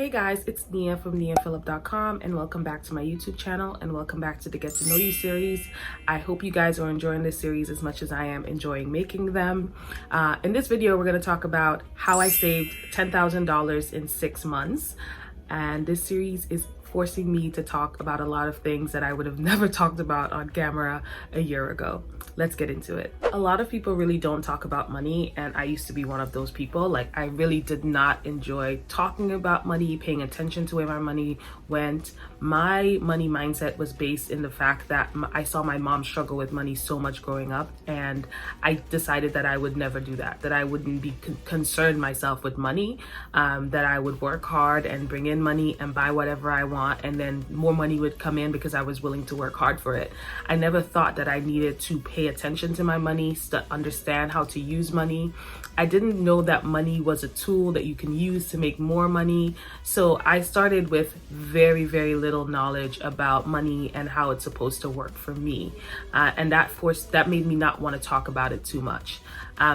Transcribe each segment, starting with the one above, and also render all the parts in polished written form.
Hey guys, it's Nia from niaphillip.com and welcome back to my YouTube channel and welcome back to the Get to Know You series. I hope you guys are enjoying this series as much as I am enjoying making them. In this video, we're going to talk about how I saved $10,000 in 6 months. And this series is forcing me to talk about a lot of things that I would have never talked about on camera a year ago. Let's get into it. A lot of people really don't talk about money, and I used to be one of those people. Like, I really did not enjoy talking about money, paying attention to where my money went. My money mindset was based in the fact that I saw my mom struggle with money so much growing up, and I decided that I would never do that I wouldn't be concerned myself with money, that I would work hard and bring in money and buy whatever I want, and then more money would come in because I was willing to work hard for it. I never thought that I needed to pay attention to my money, to understand how to use money. I didn't know that money was a tool that you can use to make more money. So I started with very, very little knowledge about money and how it's supposed to work for me. And that made me not want to talk about it too much.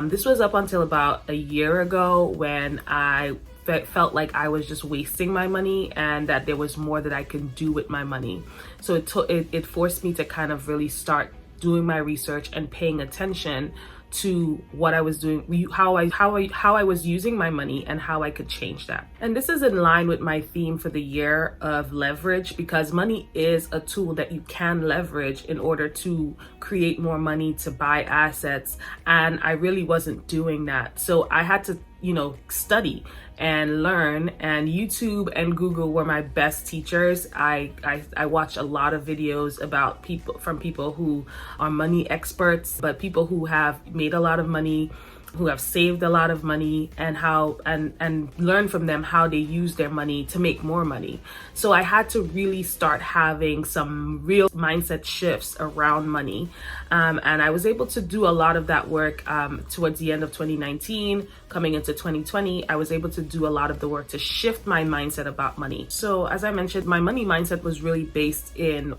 This was up until about a year ago when I felt like I was just wasting my money and that there was more that I can do with my money. So it forced me to kind of really start doing my research and paying attention to what I was doing, how I was using my money and how I could change that. And this is in line with my theme for the year of leverage, because money is a tool that you can leverage in order to create more money, to buy assets. And I really wasn't doing that. So I had to, study and learn, and YouTube and Google were my best teachers. I watched a lot of videos about people who are money experts, but people who have made a lot of money, who have saved a lot of money, and learn from them how they use their money to make more money. So I had to really start having some real mindset shifts around money. And I was able to do a lot of that work towards the end of 2019, coming into 2020. I was able to do a lot of the work to shift my mindset about money. So as I mentioned, my money mindset was really based in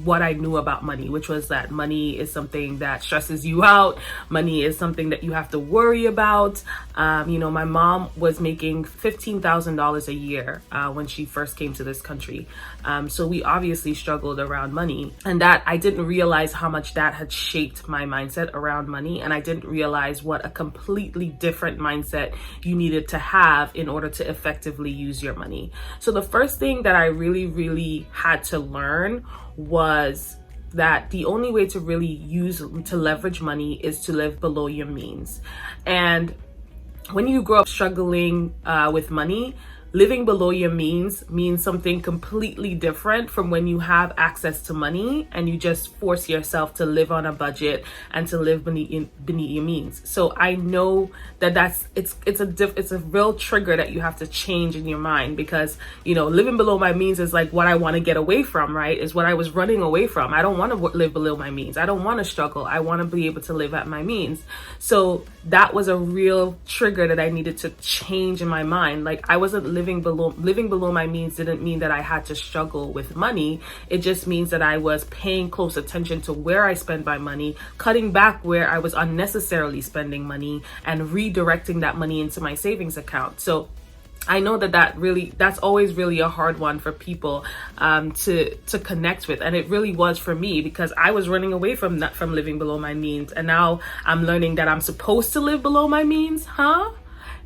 what I knew about money, which was that money is something that stresses you out. Money is something that you have to worry about. My mom was making $15,000 a year when she first came to this country. So we obviously struggled around money, and that I didn't realize how much that had shaped my mindset around money. And I didn't realize what a completely different mindset you needed to have in order to effectively use your money. So the first thing that I really, really had to learn was that the only way to really leverage money is to live below your means. And when you grow up struggling with money, living below your means something completely different from when you have access to money and you just force yourself to live on a budget and to live beneath your means. So I know that it's a real trigger that you have to change in your mind, because living below my means is like what I want to get away from, right? Is what I was running away from. I don't want to live below my means. I don't want to struggle. I want to be able to live at my means. So that was a real trigger that I needed to change in my mind. Like, I wasn't living below my means didn't mean that I had to struggle with money. It just means that I was paying close attention to where I spend my money, cutting back where I was unnecessarily spending money, and redirecting that money into my savings account. So I know that's always really a hard one for people to connect with. And it really was for me, because I was running away from living below my means. And now I'm learning that I'm supposed to live below my means,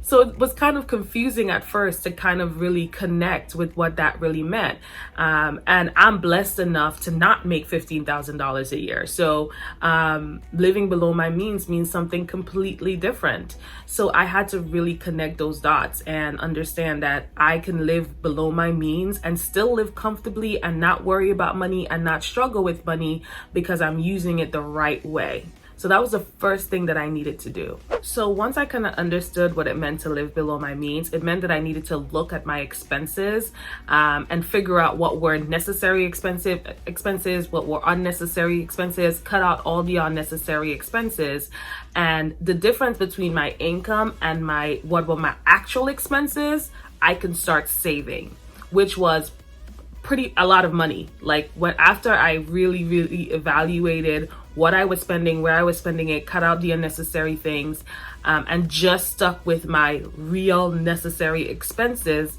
So it was kind of confusing at first to kind of really connect with what that really meant. And I'm blessed enough to not make $15,000 a year. So living below my means something completely different. So I had to really connect those dots and understand that I can live below my means and still live comfortably and not worry about money and not struggle with money, because I'm using it the right way. So that was the first thing that I needed to do. So once I kind of understood what it meant to live below my means, it meant that I needed to look at my expenses and figure out what were necessary expenses, what were unnecessary expenses, cut out all the unnecessary expenses. And the difference between my income and what were my actual expenses, I can start saving, which was a lot of money. Like, after I really, really evaluated what I was spending, where I was spending it, cut out the unnecessary things, and just stuck with my real necessary expenses,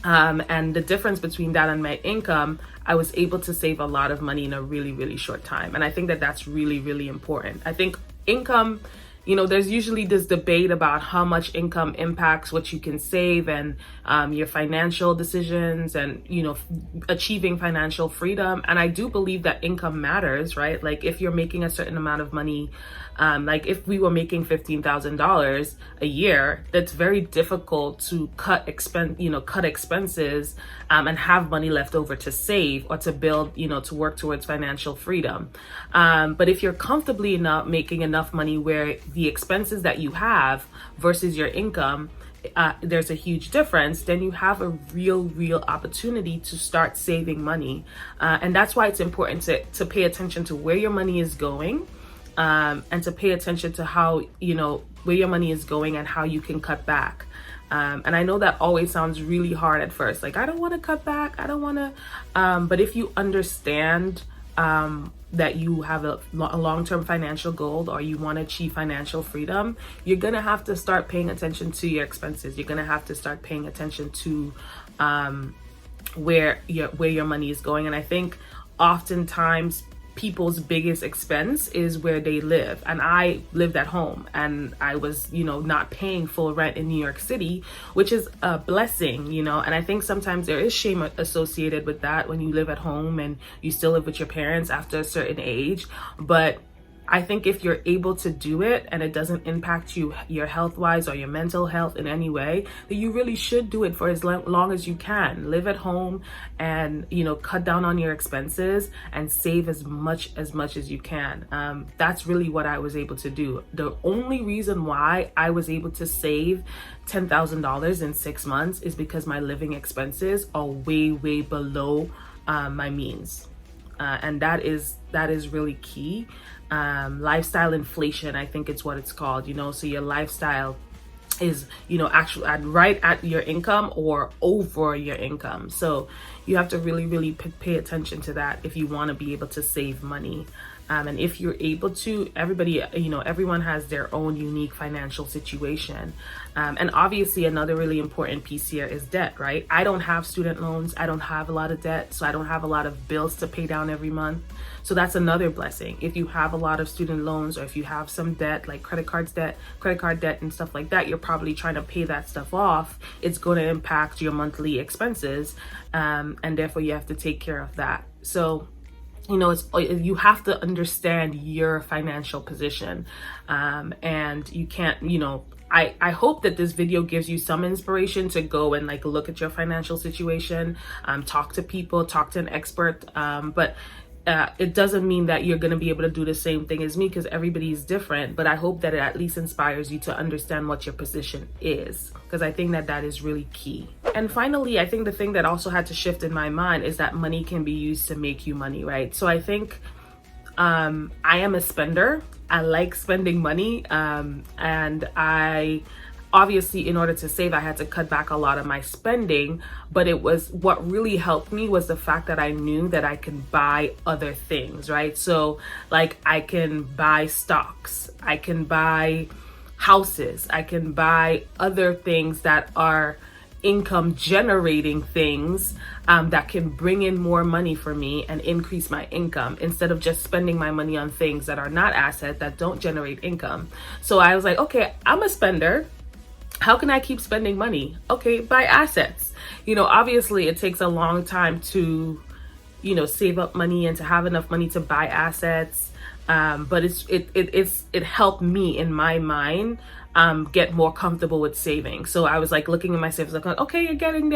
And the difference between that and my income, I was able to save a lot of money in a really, really short time. And I think that that's really, really important. I think income, there's usually this debate about how much income impacts what you can save and your financial decisions and, achieving financial freedom. And I do believe that income matters, right? Like if you're making a certain amount of money, like if we were making $15,000 a year, that's very difficult to cut expenses and have money left over to save or to build, to work towards financial freedom. But if you're comfortably enough making enough money where the expenses that you have versus your income, there's a huge difference, then you have a real opportunity to start saving money. And that's why it's important to pay attention to where your money is going, and to pay attention to how, where your money is going and how you can cut back. And I know that always sounds really hard at first. Like, I don't want to cut back. I don't want to. But if you understand that you have a long-term financial goal or you want to achieve financial freedom, you're going to have to start paying attention to your expenses. You're going to have to start paying attention to where your money is going. And I think oftentimes people's biggest expense is where they live. And I lived at home and I was, not paying full rent in New York City, which is a blessing, and I think sometimes there is shame associated with that when you live at home and you still live with your parents after a certain age. But I think if you're able to do it and it doesn't impact you, your health wise or your mental health in any way, then you really should do it for as long as you can. Live at home and, cut down on your expenses and save as much as you can. That's really what I was able to do. The only reason why I was able to save $10,000 in 6 months is because my living expenses are way below my means. And that is really key. Lifestyle inflation, I think it's what it's called, so your lifestyle is, actually right at your income or over your income. So you have to really pay attention to that if you want to be able to save money. And if you're able to, everyone has their own unique financial situation. And obviously another really important piece here is debt, right? I don't have student loans. I don't have a lot of debt. So I don't have a lot of bills to pay down every month. So that's another blessing. If you have a lot of student loans or if you have some debt, like credit card debt and stuff like that, you're probably trying to pay that stuff off. It's going to impact your monthly expenses. And therefore you have to take care of that. So you have to understand your financial position, and you can't, I hope that this video gives you some inspiration to go and look at your financial situation, talk to people, talk to an expert, but it doesn't mean that you're going to be able to do the same thing as me because everybody is different. But I hope that it at least inspires you to understand what your position is, because I think that is really key. And finally, I think the thing that also had to shift in my mind is that money can be used to make you money, right? So I think I am a spender. I like spending money, and I obviously, in order to save, I had to cut back a lot of my spending, but what really helped me was the fact that I knew that I can buy other things, right? So I can buy stocks, I can buy houses, I can buy other things that are income generating things that can bring in more money for me and increase my income instead of just spending my money on things that are not assets, that don't generate income. So I was like, okay, I'm a spender. How can I keep spending money? Okay, buy assets. Obviously it takes a long time to, save up money and to have enough money to buy assets. But it helped me in my mind get more comfortable with saving. So I was looking at my savings, okay, you're getting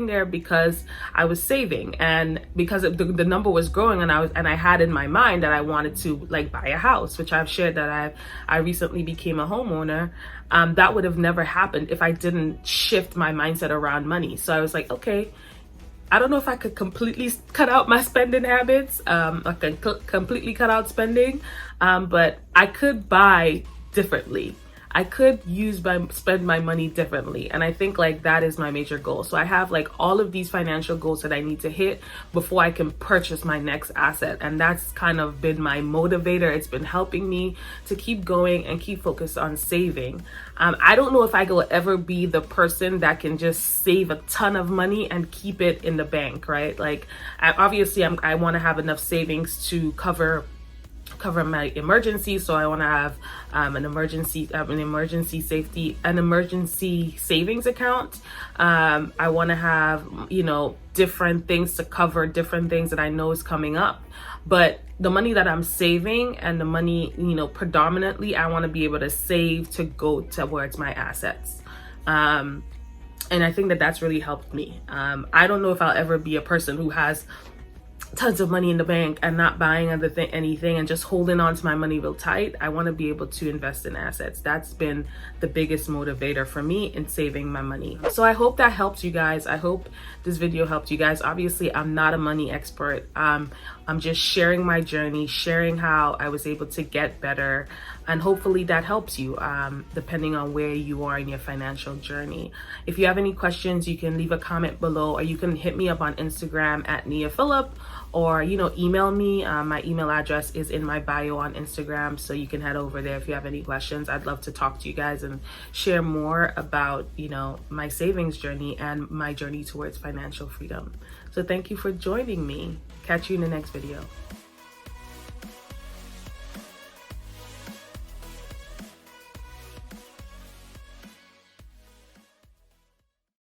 there because I was saving, and because the number was growing, and I had in my mind that I wanted to buy a house, which I've shared that I recently became a homeowner. That would have never happened if I didn't shift my mindset around money. So I was okay, I don't know if I could completely cut out my spending habits. I could completely cut out spending, but I could buy differently. I could spend my money differently. And I think like that is my major goal. So I have like all of these financial goals that I need to hit before I can purchase my next asset. And that's kind of been my motivator. It's been helping me to keep going and keep focused on saving. I don't know if I will ever be the person that can just save a ton of money and keep it in the bank, right? Like I want to have enough savings to cover my emergency. So I want to have an emergency savings account. I want to have, different things to cover different things that I know is coming up. But the money that I'm saving and the money, predominantly, I want to be able to save to go towards my assets. And I think that that's really helped me. I don't know if I'll ever be a person who has tons of money in the bank and not buying anything and just holding on to my money real tight. I want to be able to invest in assets. That's been the biggest motivator for me in saving my money. So I hope that helps you guys. I hope this video helped you guys. Obviously, I'm not a money expert. I'm just sharing my journey, sharing how I was able to get better, and hopefully that helps you depending on where you are in your financial journey. If you have any questions, you can leave a comment below, or you can hit me up on Instagram at Nia Phillip, or email me. My email address is in my bio on Instagram, so you can head over there if you have any questions. I'd love to talk to you guys and share more about my savings journey and my journey towards financial freedom. So thank you for joining me. Catch you in the next video.